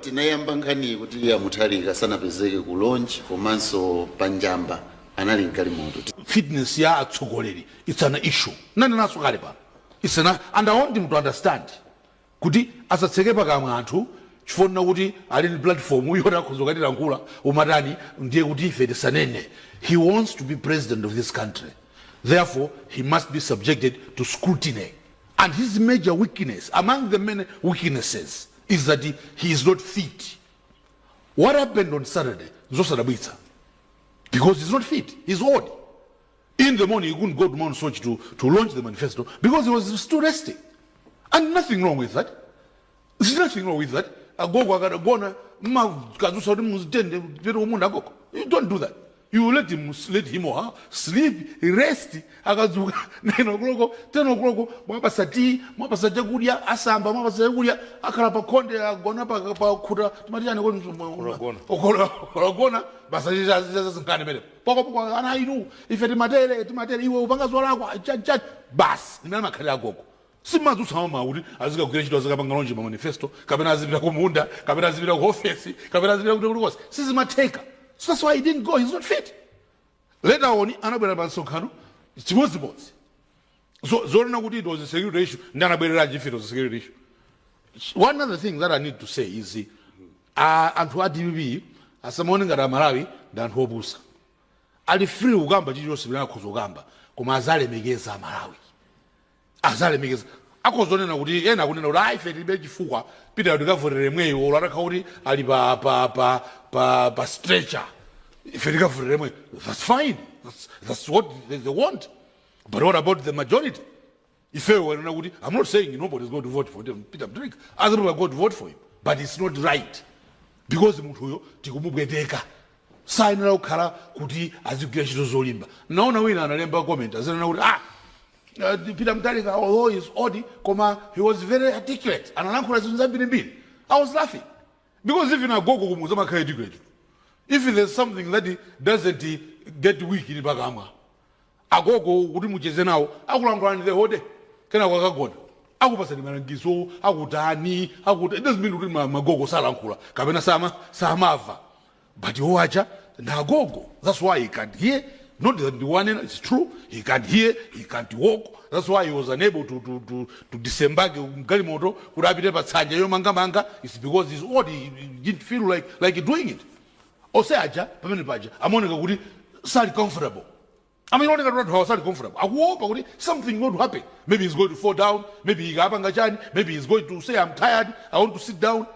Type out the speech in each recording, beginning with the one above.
tinayamba nkhani kuti ya Mutharika sanapezeke ku launch komanso panjamba anali mgalimoto. Fitness ya atsogoleri, it's an issue. Nani naso kale pa. It's an, and I want him to understand. Kuti asatseke pakamwa anthu chifona kuti ali ni platform uyona kuzokatira nkula umatani ndiye kuti ife tisanene. He wants to be president of this country. Therefore, he must be subjected to scrutiny. And his major weakness, among the many weaknesses, is that he is not fit. What happened on Saturday? Zosadabwitsa. Because he's not fit. He's old. In the morning, he couldn't go to Mount Sochi to launch the manifesto because he was still resting. And nothing wrong with that. There's nothing wrong with that. You don't do that. You let him or her sleep, rest. 9 o'clock, 10 o'clock, Mapasati, Mapasajaguria, Asamba, Mapasaguria, Akarapakonde, Gonapa, Kuda, Mariana, Oragona, Basajas, Canada. Poko, and I know if it matter, you will Bangaswara, Bass, Nana Karago. Simazu Sama, as a great Bangalonji manifesto, Cabanazilla Comunda, Cabanazilla Hofesi, Cabanazilla was. This is my taker. So that's why he didn't go. He's not fit. Later on, Annabella Bansokano, it was the boss. So Zorna Woody was a security issue. Nanabella Rajifi was a security issue. One other thing that I need to say is and to DBB, as a morning at Malawi, than Hobusa. Ali free Ugamba, Jesus Ugamba, Komazale Megeza Malawi. Azale Megeza. Akozonena kuti ena kunena kuti aife tilibechifuwa pita tikavurire mweyo olakakauri ali pa stretcher ife tikavurire mweyo. That's fine. That's what they want. But what about the majority? Ife wanena kuti I'm not saying nobody's going to vote for them. Peter Mutharika, other people are going to vote for him, but it's not right because munthu uyo tikumubweteka sayenera kukhala kuti azigwira ntchito zolimba. Naona wina analemba comment azanena kuti Peter Mutharika, although he's odd, he was very articulate. And I was laughing. Because if you go if there's something that doesn't get weak in Bagama, I go Mujezenao, I will run the whole day. Can I walk God? I will pass the Marangiso, I would die, I would, it doesn't mean my gogo Salankula, Kabina Sama, Samava. But you watch, now go. That's why he can't hear. Not that the one is true, he can't hear, he can't walk. That's why he was unable to disembark Galimoto, could have been able to Sanja Manga. It's because he's old, he didn't feel like doing it. Or say Aja, I'm only slightly comfortable. I mean, only got slightly comfortable. I walk, something going to happen. Maybe he's going to fall down, maybe he's going to say, I'm tired, I want to sit down.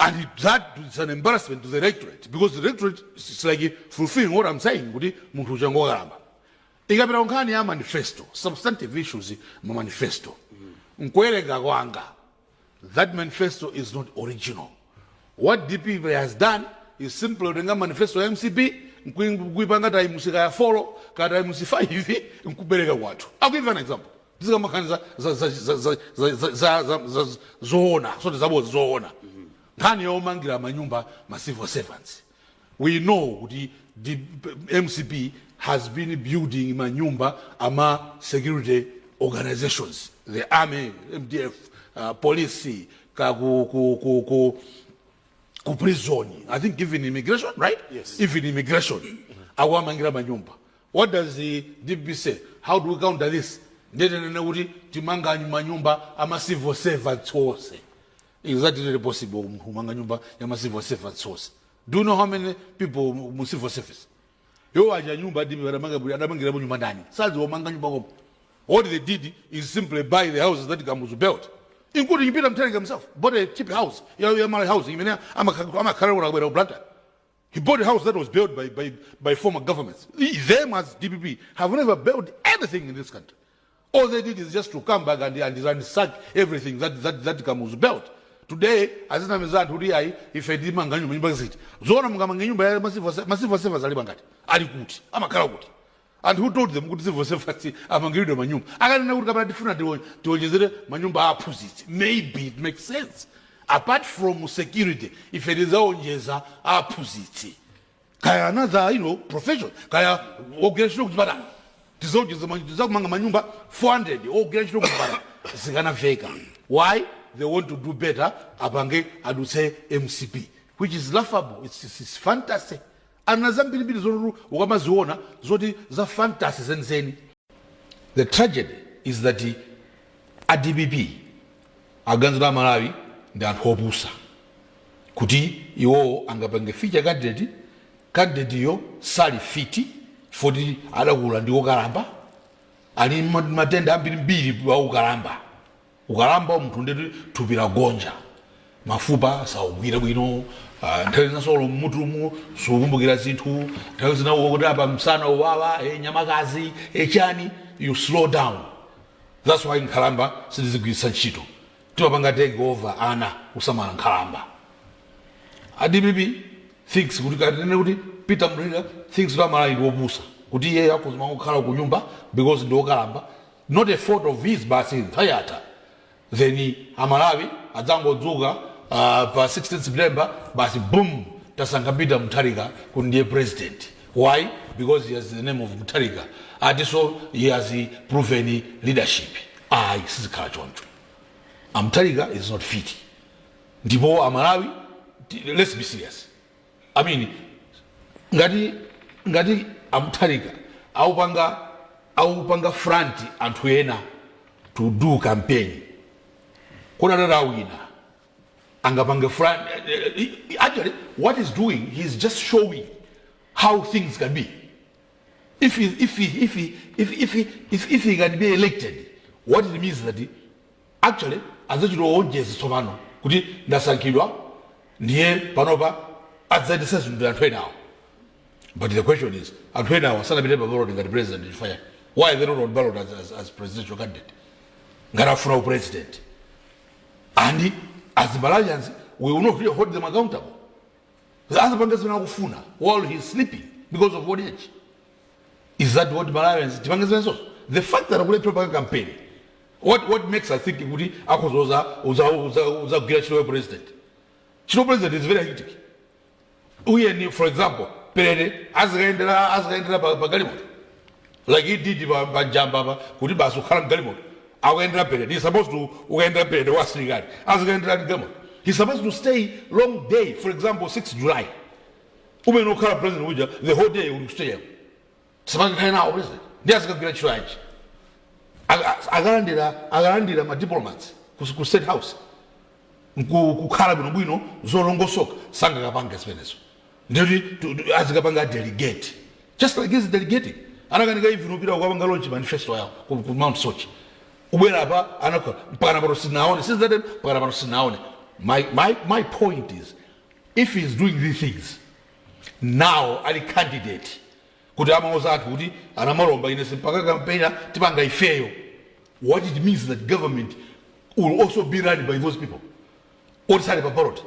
And that is an embarrassment to the electorate because the electorate is like fulfilling what I'm saying. Ingabira ya manifesto, substantive issues ma manifesto. That manifesto is not original. What DP has done is simply renga manifesto MCP, kuipanga musika ya follow, kada musifa hivi, nkubereka watu. I'll give you an example. This is makanza zona, so zabo zona. Kani yomangira manyumba civil servants. We know the MCP has been building manyumba ama security organizations. The army, MDF, police, prison. I think even immigration, right? Yes. Even immigration. Awa mangira manyumba. What does the DB say? How do we counter this? Timanga manyumba ama civil servants hose. Is that really possible? Civil service source. Do you know how many people mu civil service? What they did is simply buy the houses that was built, including Peter Mutharika himself. Bought a cheap house. Yomwe house. He bought a house that was built by former governments. Them as DPP have never built anything in this country. All they did is just to come back and ransack everything that was built. Today, as an amazon, if I did Mangan University, Zona Mangan, massive service Ali Kuti, I'm a Karaguti. And who told them good civil service among you, Manum? I don't know about different to Manumba opposite. Maybe it makes sense. Apart from security, if it is all yes, opposite. Kaya another, profession. Kaya organization bada. This is Manyumba 400, organization bada. It's gonna fake. Why? they want to do better, apange adutse MCP, which is laughable. It's fantasy. And nazambiri zoru ukamaziona zoti za fantasy zenzeni. The tragedy is that the ADBP aganzira Malawi ndi anthu opusa kuti iwo angapange feature candidate yo sali fiti foti adakula ndi okalamba ali matenda ambirimbiri wa ukalamba munthu ndeti thupi la gonja mafupa saugwira bwino nthawi zinasolo mmutumu sukumbukira zinthu nthawi zinawo kuti apa msana uwawa nyamakazi chani you slow down. That's why nkhalamba sizigwiritsa ntchito timapanga take over ana kusamala nkhalamba. ADBP thinks kuti katene kuti Peter Mutharika thinks kuti Malawi ndi opusa kuti iye akuzima kukhala ku nyumba because ndi okalamba, not a fault of his basi thayata. Then Malawi adzangodzuka pa 16 September basi boom tasankha Peter Mutharika kuti ndiye president. Why? Because he has the name of Mutharika. And so he has proven leadership. Sizikhala choncho. Mutharika is not fit. Ndipo Malawi, let's be serious. I mean, ngati Mutharika aupanga front anthu ena to do campaign. Kuna wina angapanga front. Actually, what he's doing, he's just showing how things can be. If he can be elected, what it means is that actually azachiro onjezi tsopano kuti ndasankhidwa ndiye panopa adzadisa zinthu anthu enawo. But the question is, anthu enawo sanapite pa ballot ngati president fire. Why they not on ballot as presidential candidate? Ngati afuna president. And as Malawians, we will not really hold them accountable. The other pangazina kufuna while he's sleeping because of old age. Is that what Malawians? The fact that we play campaign, what makes us think Kuti uza president? Chino president is very hectic. We, for example, Perede as Galimot, like he did Banjamba, Kuti Basu Karam Galimot. He's supposed to Perede was regard as Galimot. He's supposed to stay long day, for example, 6th July. No president, the whole day will stay. Samanga kana president. Ndiyazi kugwira chwanji. Agalandira ma diplomats ku State House. Kukhala bwino zolongosoka sanga kapanga sipenezo. Ndiyoti azikapanga delegate. Just like he's delegating. Anakanika even upira kwapanga launch manifesto yawo ku Mount Sochi. Ubwera apa anakho mpaka pano sinaone. Since that mpaka pano sinaone. My point is, if he's doing these things now, ali candidate kuti amaozatu kuti anamalomba inese mpaka campaign tipanga ifeyo, what it means that government will also be run by those people outside the ballot.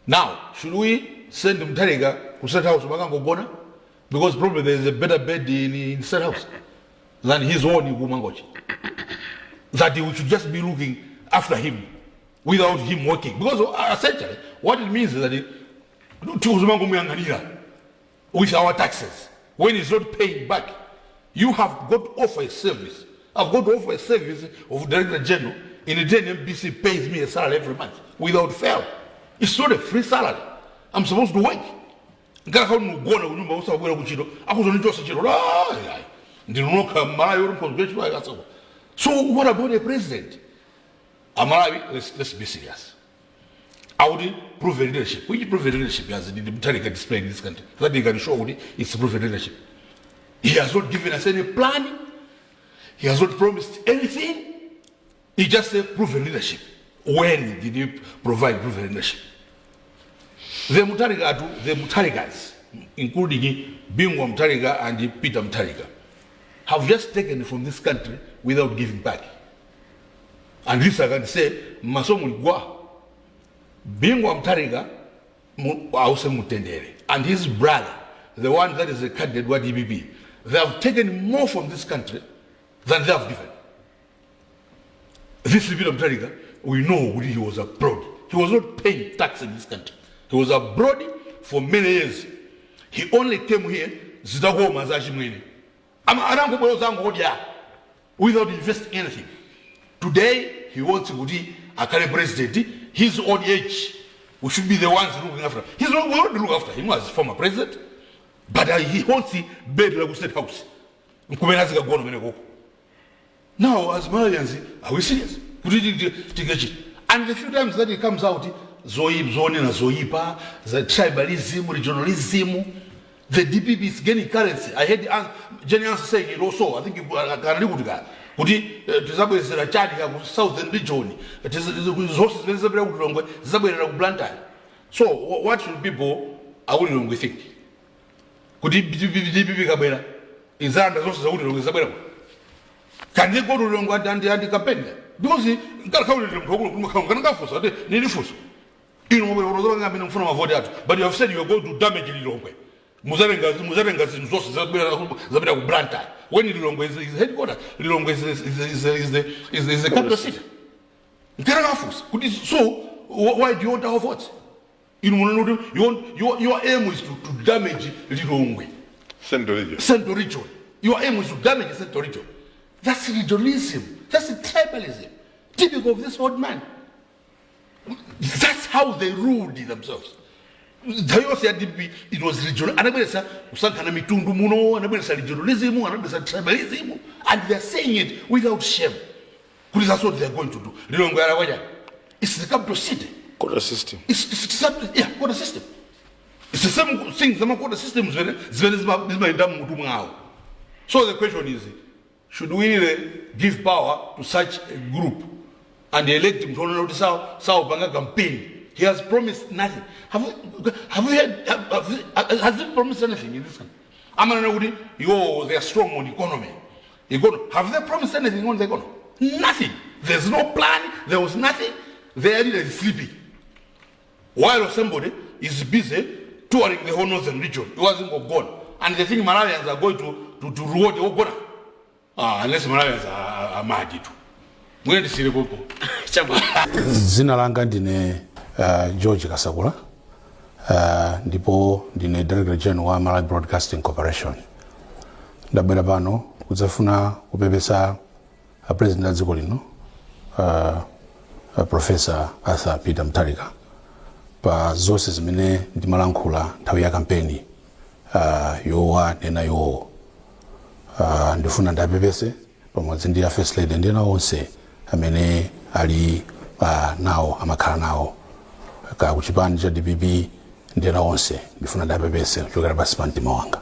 Now, should we send Mutharika to State House makangogona? Because probably there is a better bed in State House than his own in Kumangochi. That we should just be looking after him without him working. Because essentially, what it means is that with our taxes, when he's not paying back, you have got to offer a service. I've got to offer a service of Director General. In return, MBC pays me a salary every month without fail. It's not a free salary. I'm supposed to work. So what about a president? Malawi, let's be serious. I would prove leadership. Which prove leadership has the Mutharika display in this country? That they can show it's proven leadership. He has not given us any plan. He has not promised anything. He just said proven leadership. When did he provide proven leadership? The Mutharikas, including Bingwa Mutharika and Peter Mutharika, have just taken from this country without giving back. And this I can say, Masomu Gwa. Bingwa Mutharika Ause Mutendere and his brother, the one that is a candidate with DBB, they have taken more from this country than they have given. This Bingwa Mutharika, we know when he was abroad. He was not paying tax in this country. He was abroad for many years. He only came here without investing anything. Today, he wants to current president, his old age, we should be the ones looking after. He's not going to look after him as former president, but he holds the bed like State House. Now, as Malawians, are we serious? And the few times that he comes out, Zoipa, the tribalism, regionalism, the DPP is getting currency. I heard Jenny answer saying it also. I think Kuti is a child southern region. It is resources very. So what should people we think? Could DPP Kabera? Is that the resources? Can they go to Longwa and the campaign? Because he got but you have said you are going to damage Lilongwe. Mutharika's resources Blanta. When Lilongwe is his headquarters, Lilongwe is the capital city. So why do you want our votes? Your aim is to damage Lilongwe. Central region. Your aim is to damage the Central region. That's regionalism. That's tribalism. Typical of this old man. That's how they ruled themselves. It was regional. Regionalism, tribalism, and they're saying it without shame. That's what they're going to do. It's the capital city. Quota system. It's quota system. It's the same thing. Some quota systems. So the question is, should we really give power to such a group and elect him to South Banga campaign? He has promised nothing. Have we heard? Has he promised anything in this country? They are strong on economy. Have they promised anything on the economy? Nothing. There's no plan. There was nothing. They are sleeping. While somebody is busy touring the whole northern region, he wasn't gone. And they think Malawians are going to reward the Ogona. Unless Malawians are mad. We're going to see the people. Zina langa ndine George Kasakula, ndipo ndine Director General wa Malawi Broadcasting Corporation. Ndabwera pano kudzafuna kupepesa President dziko lino, Professor Arthur Peter Mutharika, pa zonse zimene ndimalankhula nthawi ya kampeni yowa nena yowo. Ndifuna ndapepese pamodzi ndi First Lady ndi ena onse amene ali nawo amakhala nawo ka kuchipani cha DPP ndi ena onse ndifuna ndapepese kuchokera pansi pa mtima wanga.